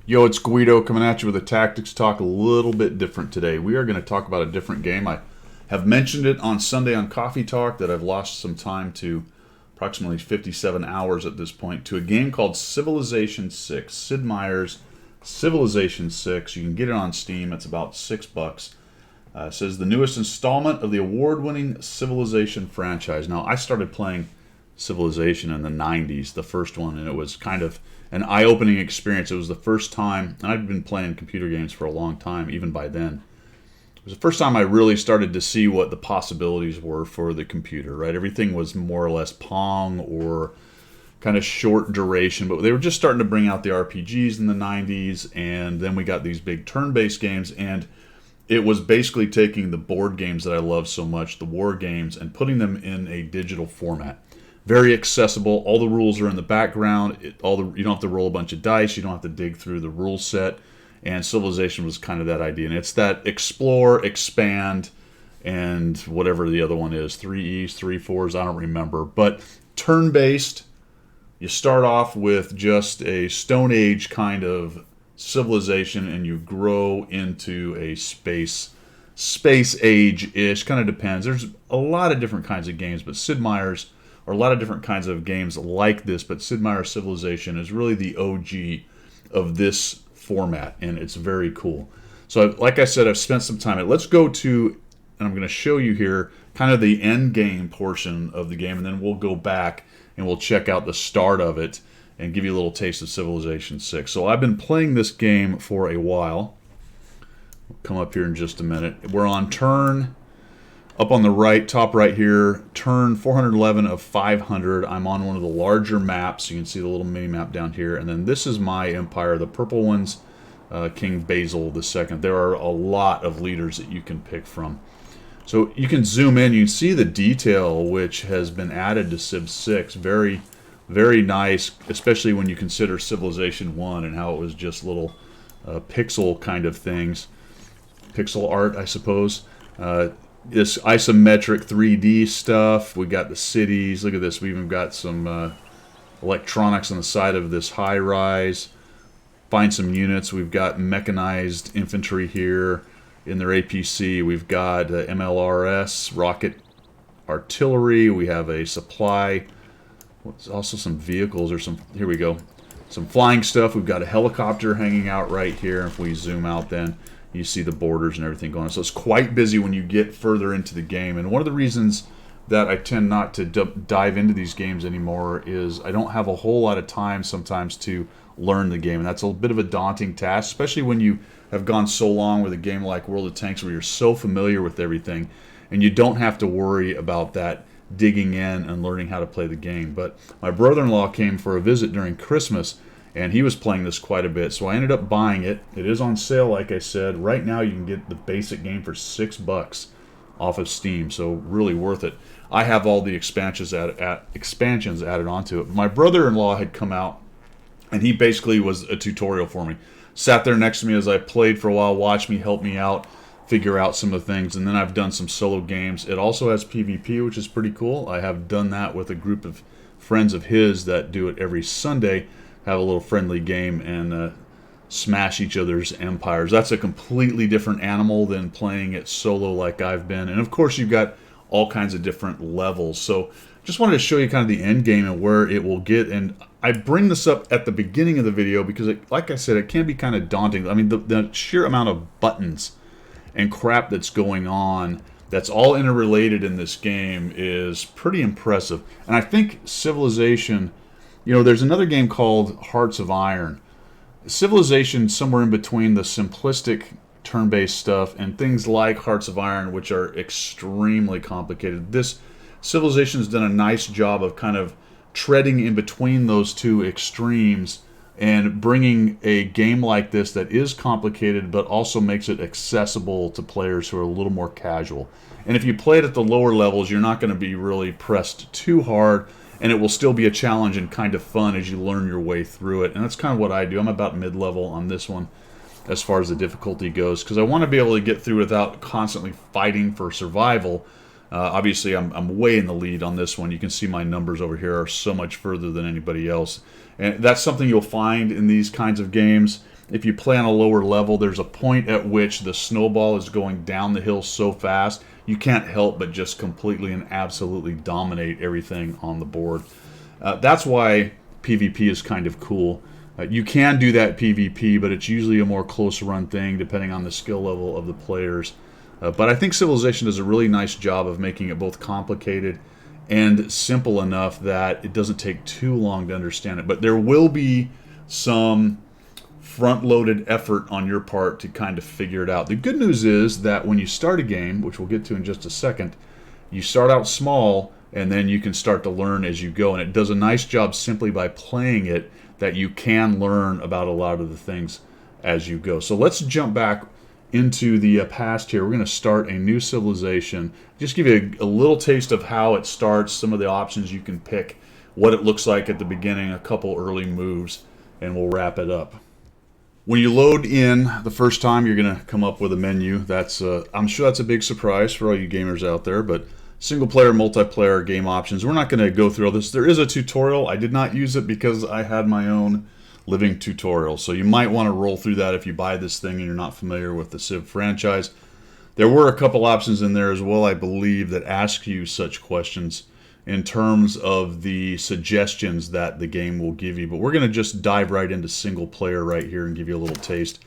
Yo, it's Guido coming at you with a tactics talk a little bit different today. We are going to talk about a different game. I have mentioned it on Sunday on Coffee Talk that I've lost some time to, approximately 57 hours at this point, to a game called Civilization VI. Sid Miers, Civilization VI. You can get it on Steam. It's about $6. It says the newest installment of the award-winning Civilization franchise. Now, I started playing Civilization in the 90s, the first one, and it was kind of an eye-opening experience. It was the first time, and I've been playing computer games for a long time, even by then. It was the first time I really started to see what the possibilities were for the computer, right? Everything was more or less Pong or kind of short duration, but they were just starting to bring out the RPGs in the 90s, and then we got these big turn-based games, and it was basically taking the board games that I love so much, the war games, and putting them in a digital format. Very accessible. All the rules are in the background. You don't have to roll a bunch of dice. You don't have to dig through the rule set. And Civilization was kind of that idea. And it's that explore, expand, and whatever the other one is. 3Es, 3-4s, I don't remember. But turn-based, you start off with just a Stone Age kind of civilization, and you grow into a space age-ish. Kind of depends. There's a lot of different kinds of games, but Sid Miers, or a lot of different kinds of games like this, but Sid Meier's Civilization is really the OG of this format, and it's very cool. So, like I said, I've spent some time. Let's go to, and I'm going to show you here, kind of the end game portion of the game, and then we'll go back and we'll check out the start of it and give you a little taste of Civilization VI. So I've been playing this game for a while. We'll come up here in just a minute. We're on turn... Up on the right, top right here, turn 411 of 500. I'm on one of the larger maps. You can see the little mini map down here. And then this is my empire. The purple one's King Basil II. There are a lot of leaders that you can pick from. So you can zoom in. You can see the detail which has been added to Civ VI. Very, very nice, especially when you consider Civilization I and how it was just little pixel kind of things. Pixel art, I suppose. This isometric 3D stuff. We got the cities. Look at this. We even got some electronics on the side of this high-rise. Find some units. We've got mechanized infantry here in their APC. We've got MLRS, rocket artillery. We have a supply. Also some vehicles or some... Here we go. Some flying stuff. We've got a helicopter hanging out right here. If we zoom out then, you see the borders and everything going on. So it's quite busy when you get further into the game. And one of the reasons that I tend not to dive into these games anymore is I don't have a whole lot of time sometimes to learn the game. And that's a bit of a daunting task, especially when you have gone so long with a game like World of Tanks where you're so familiar with everything and you don't have to worry about that digging in and learning how to play the game. But my brother-in-law came for a visit during Christmas, and he was playing this quite a bit, so I ended up buying it. It is on sale, like I said. Right now you can get the basic game for $6 off of Steam, so really worth it. I have all the expansions added onto it. My brother-in-law had come out, and he basically was a tutorial for me. Sat there next to me as I played for a while, watched me, help me out, figure out some of the things, and then I've done some solo games. It also has PvP, which is pretty cool. I have done that with a group of friends of his that do it every Sunday. Have a little friendly game and smash each other's empires. That's a completely different animal than playing it solo like I've been. And of course you've got all kinds of different levels. So just wanted to show you kind of the end game and where it will get. And I bring this up at the beginning of the video because, like I said, it can be kind of daunting. I mean, the sheer amount of buttons and crap that's going on that's all interrelated in this game is pretty impressive. And I think Civilization... You know, there's another game called Hearts of Iron. Civilization somewhere in between the simplistic turn-based stuff and things like Hearts of Iron, which are extremely complicated. This Civilization's done a nice job of kind of treading in between those two extremes and bringing a game like this that is complicated but also makes it accessible to players who are a little more casual. And if you play it at the lower levels, you're not going to be really pressed too hard, and it will still be a challenge and kind of fun as you learn your way through it. And that's kind of what I do. I'm about mid-level on this one as far as the difficulty goes, because I want to be able to get through without constantly fighting for survival. Obviously, I'm way in the lead on this one. You can see my numbers over here are so much further than anybody else. And that's something you'll find in these kinds of games. if you play on a lower level, there's a point at which the snowball is going down the hill so fast, you can't help but just completely and absolutely dominate everything on the board. That's why PvP is kind of cool. You can do that PvP, but it's usually a more close run thing depending on the skill level of the players. But I think Civilization does a really nice job of making it both complicated and simple enough that it doesn't take too long to understand it. But there will be some front-loaded effort on your part to kind of figure it out. The good news is that when you start a game, which we'll get to in just a second, you start out small and then you can start to learn as you go. And it does a nice job simply by playing it that you can learn about a lot of the things as you go. So let's jump back into the past here. We're going to start a new civilization. Just give you a little taste of how it starts, some of the options you can pick, what it looks like at the beginning, a couple early moves, and we'll wrap it up. When you load in the first time, you're going to come up with a menu. That's I'm sure that's a big surprise for all you gamers out there, but single player, multiplayer game options. We're not going to go through all this. There is a tutorial. I did not use it because I had my own living tutorial. So you might want to roll through that if you buy this thing and you're not familiar with the Civ franchise. There were a couple options in there as well, I believe, that ask you such questions in terms of the suggestions that the game will give you. But we're going to just dive right into single player right here and give you a little taste.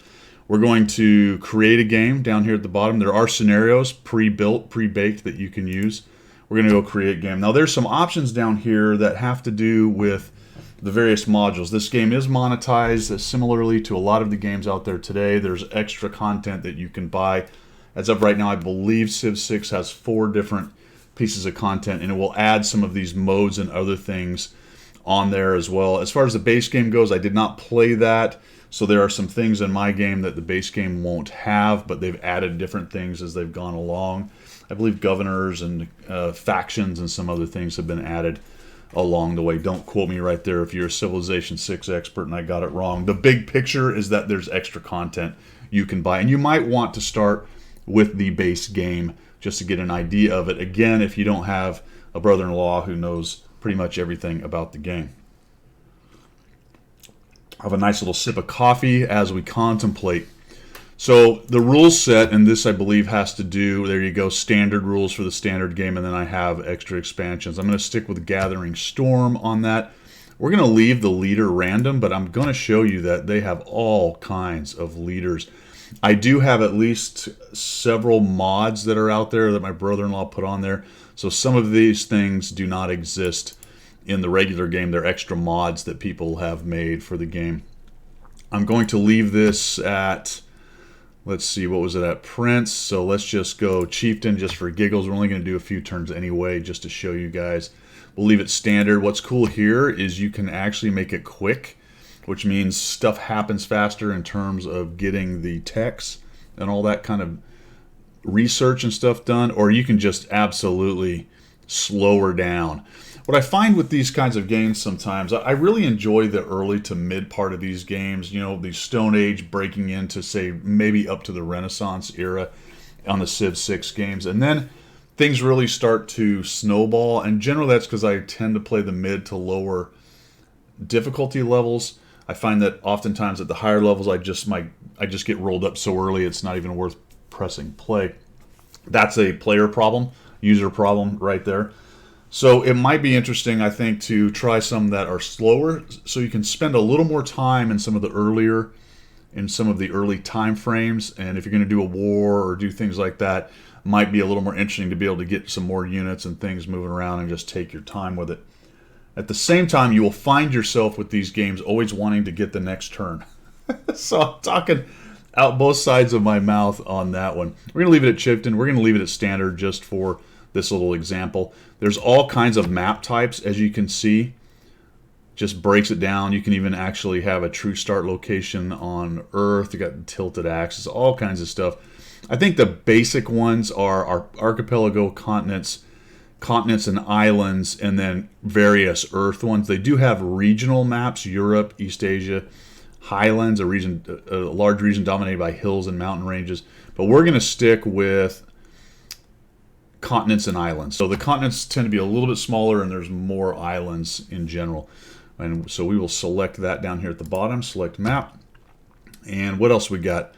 We're going to create a game down here at the bottom. There are scenarios pre-built, pre-baked that you can use. We're going to go create game. Now there's some options down here that have to do with the various modules. This game is monetized similarly to a lot of the games out there today. There's extra content that you can buy. As of right now, I believe Civ VI has 4 different pieces of content, and it will add some of these modes and other things on there as well. As far as the base game goes, I did not play that, so there are some things in my game that the base game won't have, but they've added different things as they've gone along. I believe governors and factions and some other things have been added along the way. Don't quote me right there if you're a Civilization 6 expert and I got it wrong. The big picture is that there's extra content you can buy, and you might want to start with the base game just to get an idea of it. Again, if you don't have a brother-in-law who knows pretty much everything about the game. I have a nice little sip of coffee as we contemplate. So the rules set, and this I believe has to do, there you go, standard rules for the standard game, and then I have extra expansions. I'm going to stick with Gathering Storm on that. We're going to leave the leader random, but I'm going to show you that they have all kinds of leaders. I do have at least several mods that are out there that my brother-in-law put on there. So some of these things do not exist in the regular game. They're extra mods that people have made for the game. I'm going to leave this at, let's see, what was it at? Prince. So let's just go Chieftain just for giggles. We're only going to do a few turns anyway just to show you guys. We'll leave it standard. What's cool here is you can actually make it quick, which means stuff happens faster in terms of getting the text and all that kind of research and stuff done, or you can just absolutely slow her down. What I find with these kinds of games sometimes, I really enjoy the early to mid part of these games, you know, the Stone Age breaking into, say, maybe up to the Renaissance era on the Civ VI games, and then things really start to snowball, and generally that's because I tend to play the mid to lower difficulty levels. I find that oftentimes at the higher levels, I just get rolled up so early it's not even worth pressing play. That's a player problem, user problem right there. So it might be interesting, I think, to try some that are slower, so you can spend a little more time in some of the early time frames. And if you're going to do a war or do things like that, might be a little more interesting to be able to get some more units and things moving around and just take your time with it. At the same time, you will find yourself with these games always wanting to get the next turn. So I'm talking out both sides of my mouth on that one. We're going to leave it at Chieftain. We're going to leave it at standard just for this little example. There's all kinds of map types, as you can see. Just breaks it down. You can even actually have a true start location on Earth. You got the tilted axis, all kinds of stuff. I think the basic ones are our archipelago, continents and islands, and then various Earth ones. They do have regional maps: Europe, East Asia, Highlands, a large region dominated by hills and mountain ranges. But we're going to stick with continents and islands. So the continents tend to be a little bit smaller, and there's more islands in general. And so we will select that down here at the bottom. Select map. And what else we got?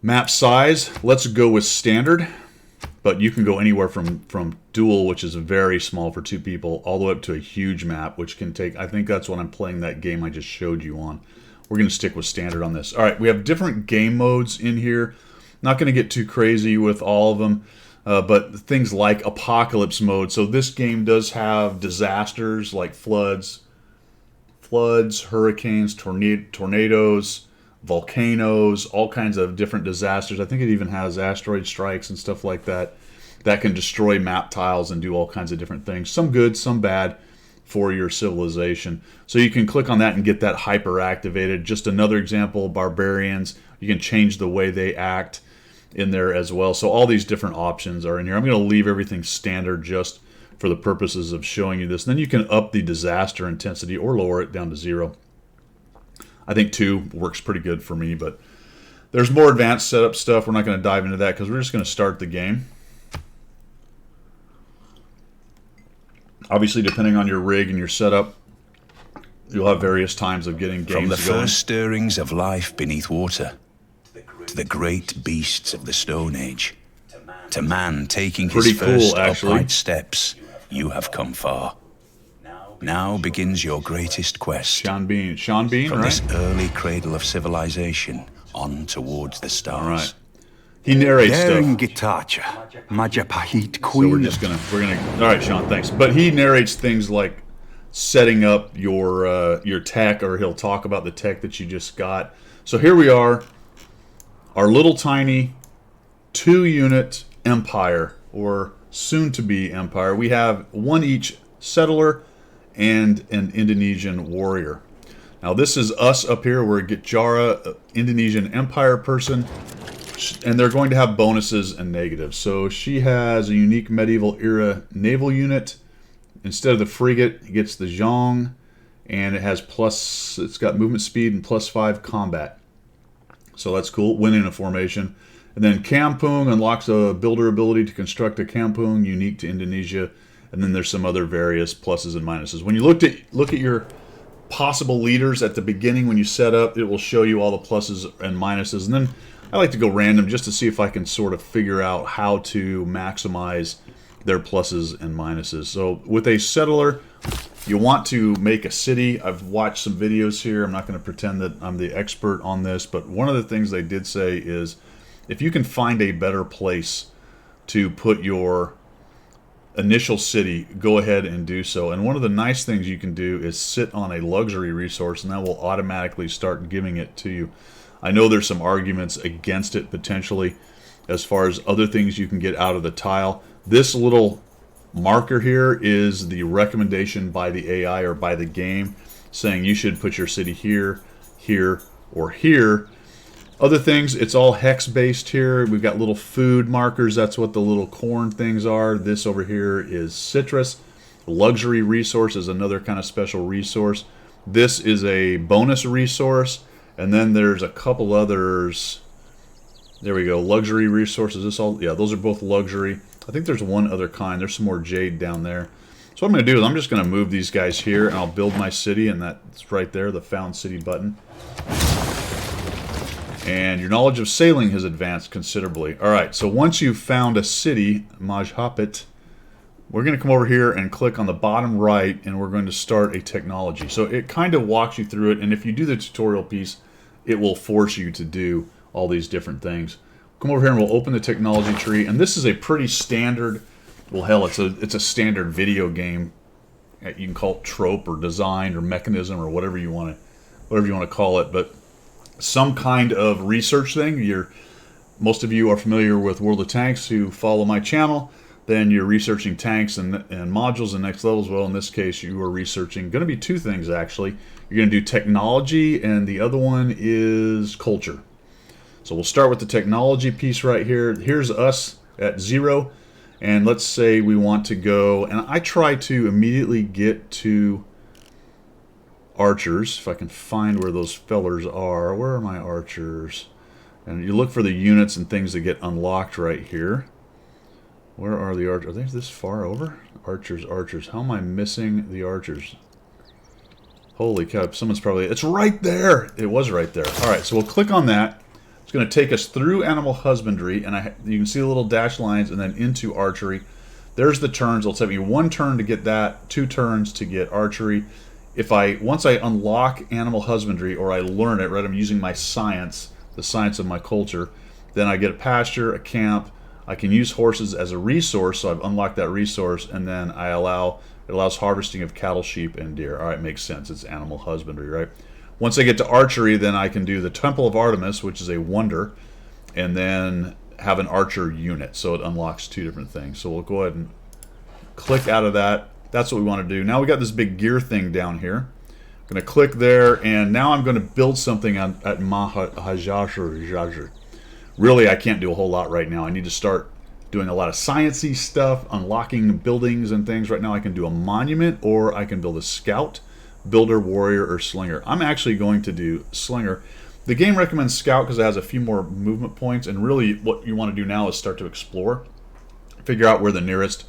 Map size. Let's go with standard. But you can go anywhere from dual, which is very small for 2 people, all the way up to a huge map, which can take, I think that's what I'm playing that game I just showed you on. We're going to stick with standard on this. All right, we have different game modes in here. Not going to get too crazy with all of them, but things like apocalypse mode. So this game does have disasters like floods, hurricanes, tornadoes, volcanoes, all kinds of different disasters. I think it even has asteroid strikes and stuff like that that can destroy map tiles and do all kinds of different things. Some good, some bad for your civilization. So you can click on that and get that hyper activated. Just another example, barbarians. You can change the way they act in there as well. So all these different options are in here. I'm going to leave everything standard just for the purposes of showing you this. And then you can up the disaster intensity or lower it down to 0. I think 2 works pretty good for me, but there's more advanced setup stuff. We're not going to dive into that because we're just going to start the game. Obviously, depending on your rig and your setup, you'll have various times of getting games From the going. first stirrings of life beneath water, to the great beasts of the Stone Age, to man taking his first upright steps, you have come far. Now begins your greatest quest. Sean Bean, From right? this early cradle of civilization on towards the stars. All right. He narrates stuff. So we're gonna. All right, Sean, thanks. But he narrates things like setting up your tech, or he'll talk about the tech that you just got. So here we are, our little tiny 2-unit empire, or soon-to-be empire. We have 1 each settler and an Indonesian warrior. Now this is us up here. We're a Gitjara, Indonesian Empire person, and they're going to have bonuses and negatives. So she has a unique medieval era naval unit. Instead of the frigate, it gets the Zhong, and it's got movement speed and +5 combat. So that's cool. Win in a formation. And then Kampung unlocks a builder ability to construct a Kampung unique to Indonesia. And then there's some other various pluses and minuses. When you look at your possible leaders at the beginning when you set up, it will show you all the pluses and minuses. And then I like to go random just to see if I can sort of figure out how to maximize their pluses and minuses. So with a settler, you want to make a city. I've watched some videos here. I'm not going to pretend that I'm the expert on this, but one of the things they did say is if you can find a better place to put your initial city, go ahead and do so. And one of the nice things you can do is sit on a luxury resource, and that will automatically start giving it to you. I know there's some arguments against it potentially as far as other things you can get out of the tile. This little marker here is the recommendation by the AI or by the game saying you should put your city here, here, or here. Other things, it's all hex based here. We've got little food markers. That's what the little corn things are. This over here is citrus. Luxury resource is another kind of special resource. This is a bonus resource. And then there's a couple others. There we go. Luxury resources. This all, yeah, those are both luxury. I think there's one other kind. There's some more jade down there. So what I'm going to do is I'm just going to move these guys here, and I'll build my city, and that's right there, the Found City button. And your knowledge of sailing has advanced considerably. All right, so once you've found a city, Majapahit, we're going to come over here and click on the bottom right, and we're going to start a technology. So it kind of walks you through it, and if you do the tutorial piece, it will force you to do all these different things. Come over here and we'll open the technology tree, and this is a pretty standard, well hell, it's a standard video game. You can call it trope or design or mechanism or whatever you want to call it, but some kind of research thing. Most of you are familiar with World of Tanks who follow my channel. Then you're researching tanks and modules and next levels. Well, in this case, you are researching, going to be 2 things actually. You're going to do technology, and the other one is culture. So we'll start with the technology piece right here. Here's us at 0, and let's say we want to go, and I try to immediately get to archers, if I can find where those fellers are. Where are my archers? And you look for the units and things that get unlocked right here. Where are the archers? Are they this far over? Archers, archers. How am I missing the archers? Holy cow, someone's probably... It's right there! It was right there. Alright, so we'll click on that. It's going to take us through animal husbandry, and you can see the little dash lines, and then into archery. There's the turns. It'll take me 1 turn to get that, 2 turns to get archery. Once I unlock animal husbandry, or I learn it, right, I'm using my science, the science of my culture, then I get a pasture, a camp. I can use horses as a resource, so I've unlocked that resource, and then it allows harvesting of cattle, sheep, and deer. All right, makes sense. It's animal husbandry, right? Once I get to archery, then I can do the Temple of Artemis, which is a wonder, and then have an archer unit. So it unlocks 2 different things. So we'll go ahead and click out of that. That's what we want to do. Now we got this big gear thing down here. I'm going to click there, and now I'm going to build something at Mahajajar. Really, I can't do a whole lot right now. I need to start doing a lot of sciencey stuff, unlocking buildings and things. Right now I can do a monument, or I can build a scout, builder, warrior, or slinger. I'm actually going to do slinger. The game recommends scout because it has a few more movement points, and really what you want to do now is start to explore, figure out where the nearest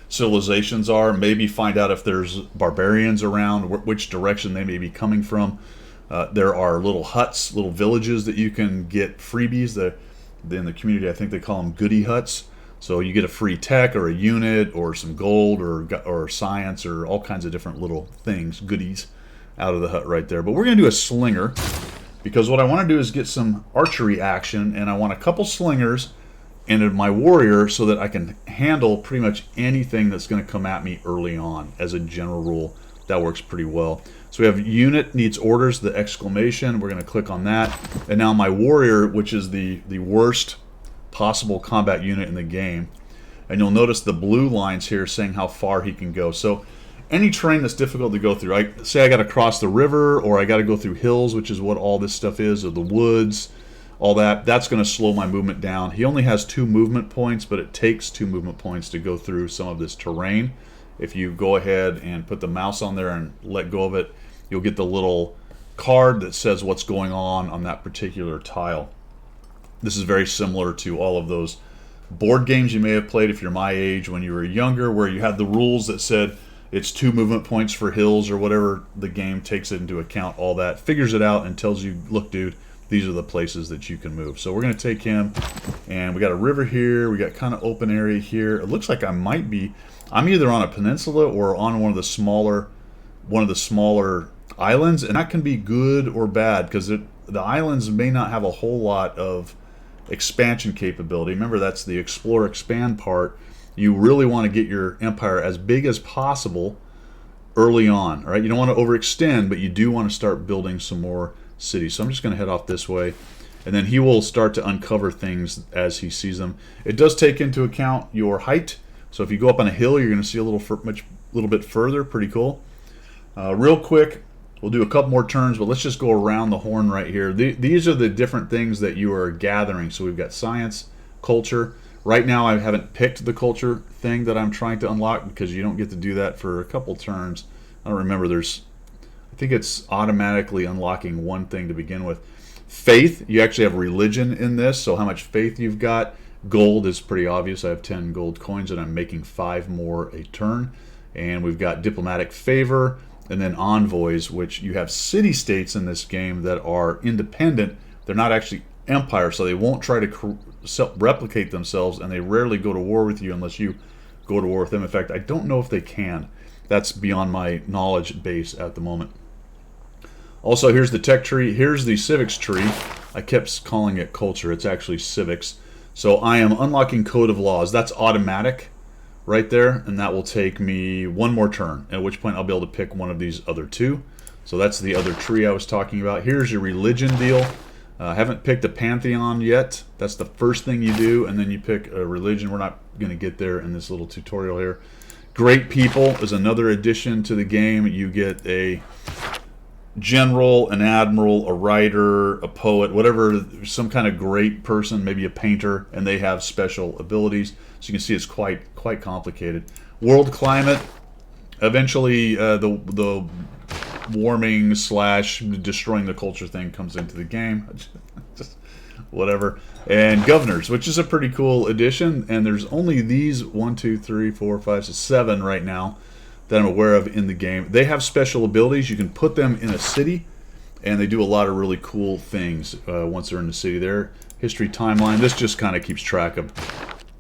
civilizations are, maybe find out if there's barbarians around, which direction they may be coming from. There are little huts, little villages that you can get freebies. In the community, I think they call them Goodie Huts. So you get a free tech or a unit or some gold or science or all kinds of different little things, goodies, out of the hut right there. But we're going to do a slinger because what I want to do is get some archery action, and I want a couple slingers and my warrior so that I can handle pretty much anything that's going to come at me early on. As a general rule, that works pretty well. So we have unit needs orders, the exclamation. We're going to click on that. And now my warrior, which is the worst possible combat unit in the game. And you'll notice the blue lines here saying how far he can go. So any terrain that's difficult to go through, say I got to cross the river, or I got to go through hills, which is what all this stuff is, or the woods, all that's going to slow my movement down. He only has 2 movement points, but it takes 2 movement points to go through some of this terrain. If you go ahead and put the mouse on there and let go of it, you'll get the little card that says what's going on that particular tile. This is very similar to all of those board games you may have played if you're my age when you were younger, where you had the rules that said it's 2 movement points for hills or whatever. The game takes it into account, all that, figures it out, and tells you, look, dude, these are the places that you can move. So we're going to take him, and we got a river here. We got kind of open area here. It looks like I'm either on a peninsula or on one of the smaller islands, and that can be good or bad because the islands may not have a whole lot of expansion capability. Remember, that's the explore expand part. You really want to get your empire as big as possible early on. All right, you don't want to overextend, but you do want to start building some more cities. So I'm just going to head off this way, and then he will start to uncover things as he sees them. It does take into account your height. So if you go up on a hill, you're going to see a little bit further. Pretty cool. Real quick, we'll do a couple more turns, but let's just go around the horn right here. These are the different things that you are gathering. So we've got science, culture. Right now, I haven't picked the culture thing that I'm trying to unlock because you don't get to do that for a couple turns. I don't remember. I think it's automatically unlocking 1 thing to begin with. Faith, you actually have religion in this, so how much faith you've got. Gold is pretty obvious. I have 10 gold coins, and I'm making 5 more a turn. And we've got diplomatic favor, and then envoys, which you have city-states in this game that are independent. They're not actually empire, so they won't try to replicate themselves, and they rarely go to war with you unless you go to war with them. In fact, I don't know if they can. That's beyond my knowledge base at the moment. Also, here's the tech tree. Here's the civics tree. I kept calling it culture. It's actually civics. So I am unlocking code of laws. That's automatic right there, and that will take me 1 more turn, at which point I'll be able to pick one of these other 2. So that's the other tree I was talking about. Here's your religion deal. I haven't picked a pantheon yet. That's the first thing you do, and then you pick a religion. We're not going to get there in this little tutorial here. Great people is another addition to the game. You get a general, an admiral, a writer, a poet, whatever, some kind of great person, maybe a painter, and they have special abilities. So you can see it's quite complicated. World climate, eventually the warming / destroying the culture thing comes into the game. Just whatever. And governors, which is a pretty cool addition, and there's only these 1, 2, 3, 4, 5, 6, 7 right now. that I'm aware of in the game. They have special abilities. You can put them in a city, and they do a lot of really cool things once they're in the city there. History timeline. This just kind of keeps track of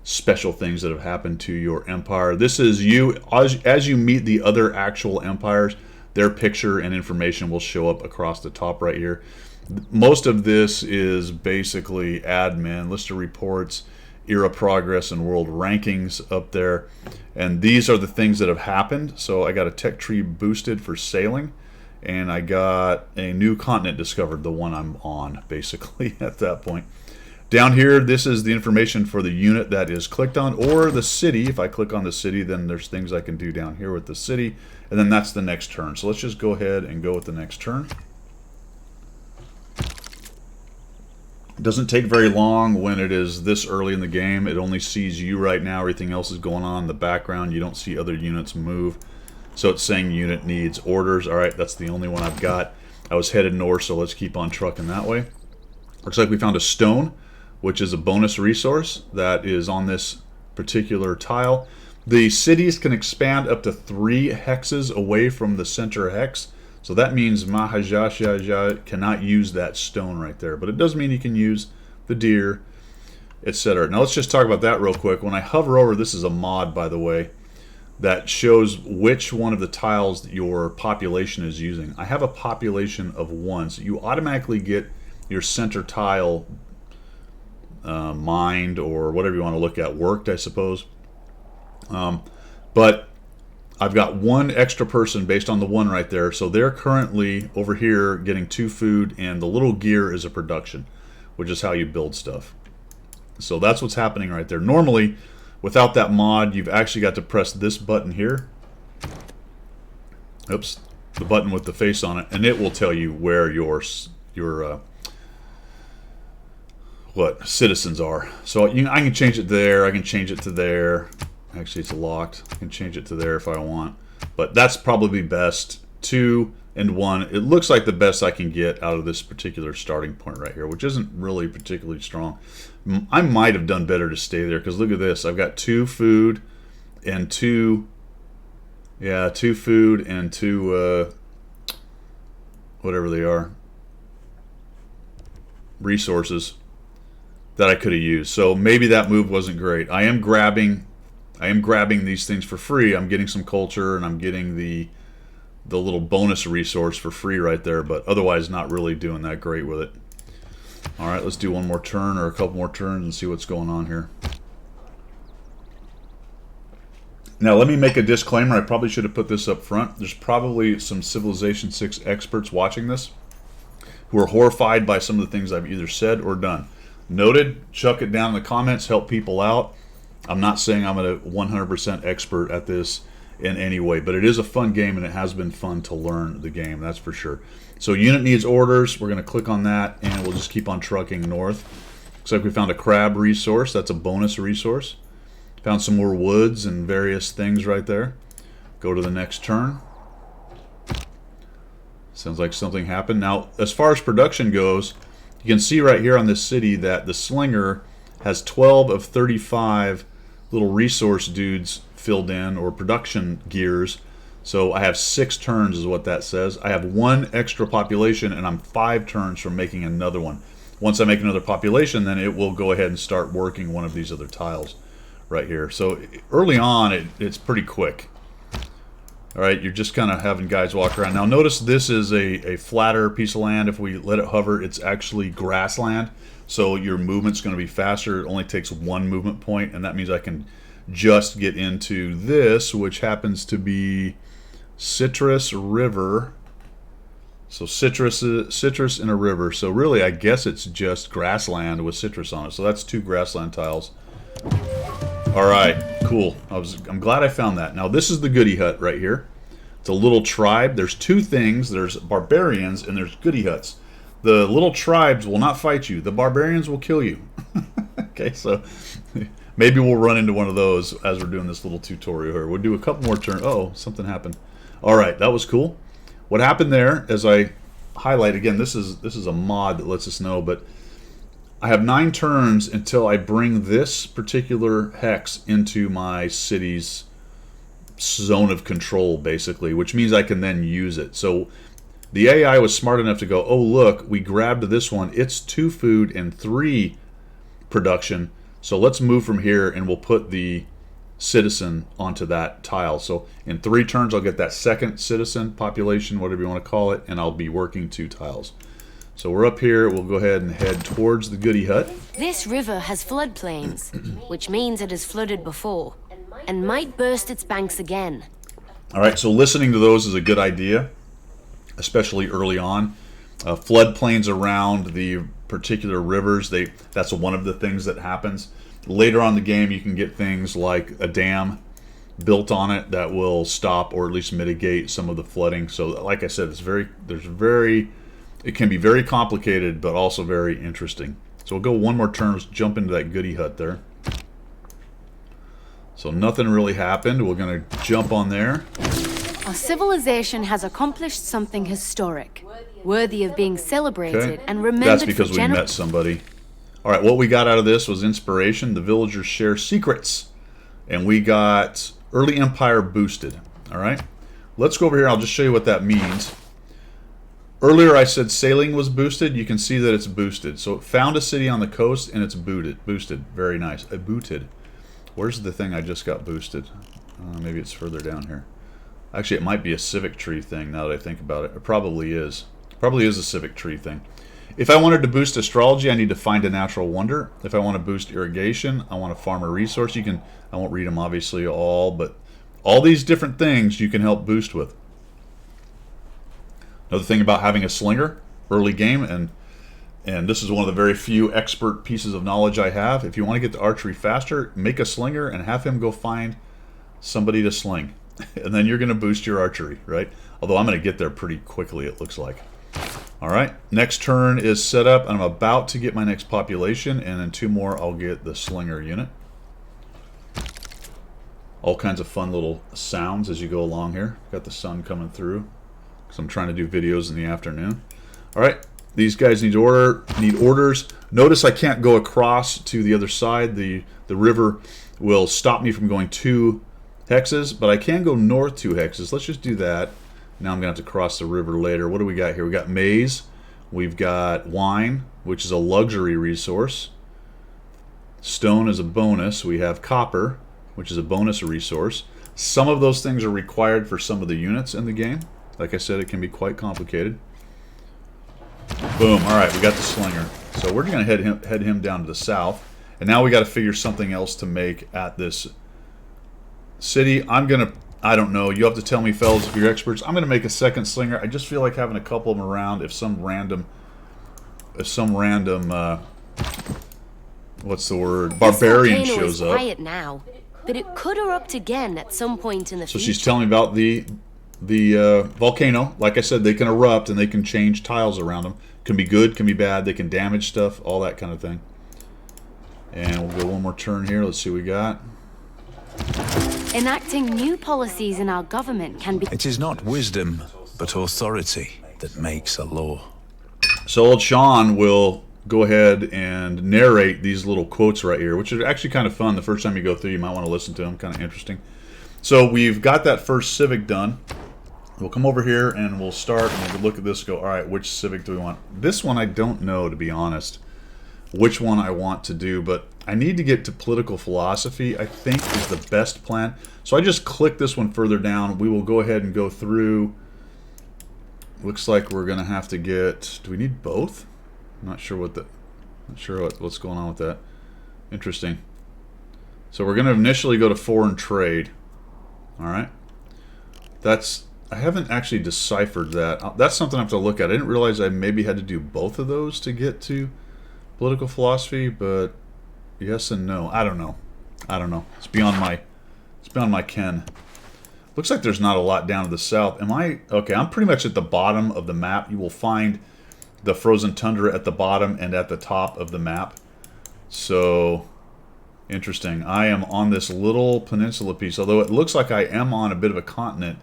special things that have happened to your empire. This is you, as you meet the other actual empires, their picture and information will show up across the top right here. Most of this is basically admin, list of reports, era progress, and world rankings up there. And these are the things that have happened. So I got a tech tree boosted for sailing, and I got a new continent discovered, the one I'm on, basically, at that point. Down here, this is the information for the unit that is clicked on, or the city. If I click on the city, then there's things I can do down here with the city, and then that's the next turn. So let's just go ahead and go with the next turn. It doesn't take very long when it is this early in the game. It only sees you right now. Everything else is going on in the background. You don't see other units move. So it's saying unit needs orders. All right, that's the only one I've got. I was headed north, so let's keep on trucking that way. Looks like we found a stone, which is a bonus resource that is on this particular tile. The cities can expand up to 3 hexes away from the center hex. So that means Mahajashaja cannot use that stone right there. But it does mean you can use the deer, etc. Now let's just talk about that real quick. When I hover over, this is a mod, by the way, that shows which one of the tiles that your population is using. I have a population of 1, so you automatically get your center tile mined, or whatever you want to look at, worked, I suppose. But I've got 1 extra person based on the 1 right there, so they're currently over here getting 2 food, and the little gear is a production, which is how you build stuff. So that's what's happening right there. Normally, without that mod, you've actually got to press this button here. Oops, the button with the face on it, and it will tell you where your what citizens are. So I can change it there, I can change it to there. Actually, it's locked. I can change it to there if I want. But that's probably best. 2 and 1. It looks like the best I can get out of this particular starting point right here, which isn't really particularly strong. I might have done better to stay there, because look at this. I've got 2 food and 2... Yeah, 2 food and 2... whatever they are. Resources that I could have used. So maybe that move wasn't great. I am grabbing these things for free. I'm getting some culture, and I'm getting the little bonus resource for free right there, but otherwise not really doing that great with it. All right, let's do one more turn, or a couple more turns, and see what's going on here. Now, let me make a disclaimer. I probably should have put this up front. There's probably some Civilization VI experts watching this who are horrified by some of the things I've either said or done. Noted. Chuck it down in the comments. Help people out. I'm not saying I'm a 100% expert at this in any way, but it is a fun game, and it has been fun to learn the game, that's for sure. So unit needs orders. We're going to click on that, and we'll just keep on trucking north. Looks like we found a crab resource. That's a bonus resource. Found some more woods and various things right there. Go to the next turn. Sounds like something happened. Now, as far as production goes, you can see right here on this city that the slinger has 12 of 35 little resource dudes filled in, or production gears. So I have 6 turns is what that says. I have 1 extra population, and I'm 5 turns from making another one. Once I make another population, then it will go ahead and start working one of these other tiles right here. So early on, it's pretty quick. All right, you're just kind of having guys walk around. Now notice this is a flatter piece of land. If we let it hover, it's actually grassland. So your movement's going to be faster. It only takes 1 movement point, and that means I can just get into this, which happens to be Citrus River. So citrus in a river. So really, I guess it's just grassland with citrus on it. So that's 2 grassland tiles. All right, cool. I'm glad I found that. Now this is the Goodie Hut right here. It's a little tribe. There's 2 things. There's barbarians and there's Goodie Huts. The little tribes will not fight you. The barbarians will kill you. Okay, so maybe we'll run into one of those as we're doing this little tutorial here. We'll do a couple more turns. Oh, something happened. All right, that was cool. What happened there, as I highlight again, this is a mod that lets us know, but I have 9 turns until I bring this particular hex into my city's zone of control, basically, which means I can then use it. So the AI was smart enough to go, oh, look, we grabbed this one. It's 2 food and 3 production. So let's move from here, and we'll put the citizen onto that tile. So in 3 turns, I'll get that second citizen population, whatever you want to call it, and I'll be working 2 tiles. So we're up here. We'll go ahead and head towards the Goodie Hut. This river has floodplains, which means it has flooded before, and might burst its banks again. All right, so listening to those is a good idea, especially early on. Floodplains around the particular rivers, that's one of the things that happens. Later on in the game, you can get things like a dam built on it that will stop or at least mitigate some of the flooding. So like I said, it can be very complicated, but also very interesting. So we'll go one more turn, let's jump into that Goodie Hut there. So nothing really happened. We're going to jump on there. Our civilization has accomplished something historic, worthy of being celebrated and remembered. That's because we met somebody. All right, what we got out of this was inspiration. The villagers share secrets. And we got early empire boosted. All right, let's go over here. I'll just show you what that means. Earlier I said sailing was boosted. You can see that it's boosted. So it found a city on the coast and it's boosted. Very nice. Booted. Where's the thing I just got boosted? Maybe it's further down here. Actually, it might be a civic tree thing now that I think about it. It probably is. Probably is a civic tree thing. If I wanted to boost astrology, I need to find a natural wonder. If I want to boost irrigation, I want to farm a resource. I won't read them obviously all, but all these different things you can help boost with. Another thing about having a slinger early game, and this is one of the very few expert pieces of knowledge I have. If you want to get to archery faster, make a slinger and have him go find somebody to sling. And then you're going to boost your archery, right? Although I'm going to get there pretty quickly, it looks like. All right, next turn is set up. I'm about to get my next population, and in 2 more, I'll get the slinger unit. All kinds of fun little sounds as you go along here. Got the sun coming through, because I'm trying to do videos in the afternoon. All right, these guys need orders. Notice I can't go across to the other side. The river will stop me from going 2 hexes, but I can go north 2 hexes. Let's just do that. Now I'm going to have to cross the river later. What do we got here? We got maize. We've got wine, which is a luxury resource. Stone is a bonus. We have copper, which is a bonus resource. Some of those things are required for some of the units in the game. Like I said, it can be quite complicated. Boom. All right, we got the slinger. So we're going to head him down to the south. And now we got to figure something else to make at this city. I don't know. You have to tell me, fellas, if you're experts. I'm going to make a second slinger. I just feel like having a couple of them around. If some random, what's the word? Barbarian shows up. Quiet now, but it could erupt again at some point in the future. So she's telling me about the volcano. Like I said, they can erupt and they can change tiles around them. Can be good, can be bad. They can damage stuff, all that kind of thing. And we'll go one more turn here. Let's see what we got. Enacting new policies in our government can be... It is not wisdom, but authority that makes a law. So old Sean will go ahead and narrate these little quotes right here, which are actually kind of fun. The first time you go through, you might want to listen to them. Kind of interesting. So we've got that first Civic done. We'll come over here and we'll start and we'll look at this and go, all right, which Civic do we want? This one I don't know, to be honest, which one I want to do, but I need to get to political philosophy, I think, is the best plan. So I just click this one further down. We will go ahead and go through. Looks like we're going to have to get... Do we need both? I'm not sure what's going on with that. Interesting. So we're going to initially go to foreign trade. All right. I haven't actually deciphered that. That's something I have to look at. I didn't realize I maybe had to do both of those to get to political philosophy, but yes and no. I don't know. It's beyond my ken. Looks like there's not a lot down to the south. Okay, I'm pretty much at the bottom of the map. You will find the frozen tundra at the bottom and at the top of the map. So interesting. I am on this little peninsula piece, although it looks like I am on a bit of a continent.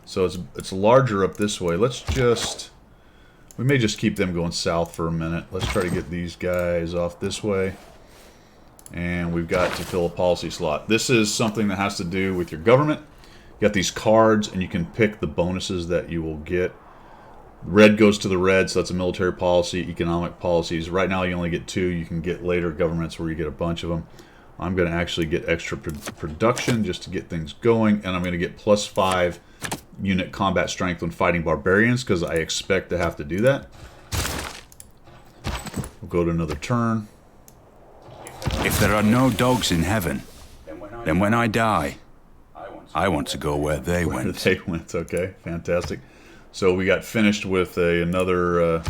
So it's larger up this way. We may just keep them going south for a minute. Let's try to get these guys off this way. And we've got to fill a policy slot. This is something that has to do with your government. You got these cards, and you can pick the bonuses that you will get. Red goes to the red, so that's a military policy, economic policies. Right now you only get 2. You can get later governments where you get a bunch of them. I'm going to actually get extra production just to get things going, and I'm going to get +5 unit combat strength when fighting barbarians, because I expect to have to do that. We'll go to another turn. If there are no dogs in heaven, then when I die, I want to go where they went. They went, okay, fantastic. So we got finished with another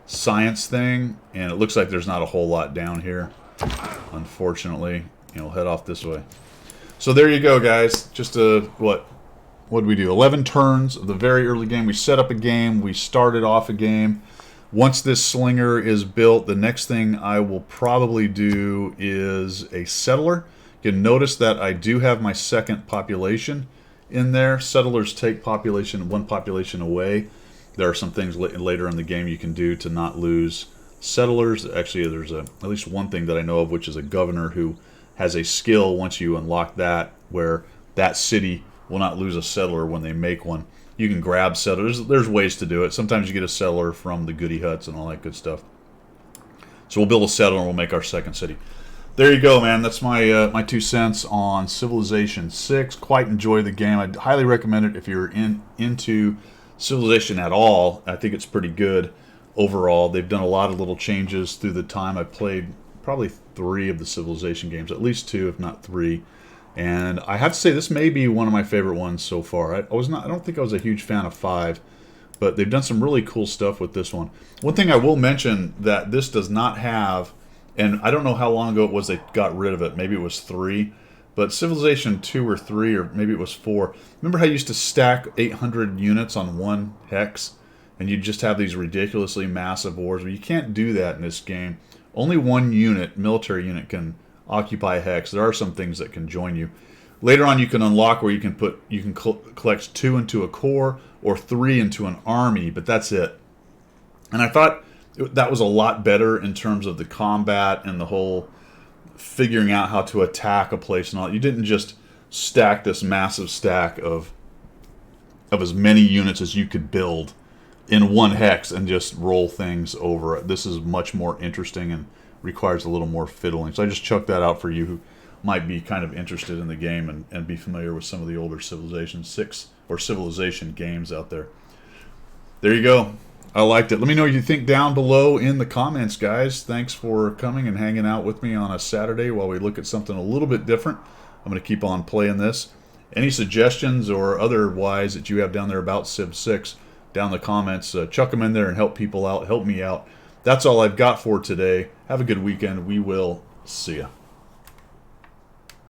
science thing, and it looks like there's not a whole lot down here, unfortunately. We'll head off this way. So there you go, guys. Just what did we do? 11 turns of the very early game. We set up a game. We started off a game. Once this slinger is built, the next thing I will probably do is a settler. You can notice that I do have my second population in there. Settlers take one population away. There are some things later in the game you can do to not lose settlers. Actually, there's at least one thing that I know of, which is a governor who has a skill once you unlock that, where that city will not lose a settler when they make one. You can grab settlers. There's ways to do it. Sometimes you get a settler from the Goodie Huts and all that good stuff. So we'll build a settler and we'll make our second city. There you go, man. That's my my 2 cents on Civilization VI. Quite enjoy the game. I'd highly recommend it if you're into Civilization at all. I think it's pretty good overall. They've done a lot of little changes through the time. I played probably 3 of the Civilization games, at least 2, if not 3. And I have to say, this may be one of my favorite ones so far. I don't think I was a huge fan of 5, but they've done some really cool stuff with this one. One thing I will mention that this does not have, and I don't know how long ago it was they got rid of it. Maybe it was 3. But Civilization 2 or 3, or maybe it was 4. Remember how you used to stack 800 units on one hex? And you'd just have these ridiculously massive wars. Well, you can't do that in this game. Only one unit, military unit, can occupy a hex. There are some things that can join you. Later on, you can unlock where you can collect 2 into a corps or 3 into an army, but that's it. And I thought that was a lot better in terms of the combat and the whole figuring out how to attack a place and all. You didn't just stack this massive stack of as many units as you could build in one hex and just roll things over. This is much more interesting and requires a little more fiddling. So I just chucked that out for you who might be kind of interested in the game and be familiar with some of the older Civilization 6 or Civilization games out there. There you go. I liked it. Let me know what you think down below in the comments, guys. Thanks for coming and hanging out with me on a Saturday while we look at something a little bit different. I'm going to keep on playing this. Any suggestions or otherwise that you have down there about Civ 6, down in the comments, chuck them in there and help people out, help me out. That's all I've got for today. Have a good weekend. We will see ya.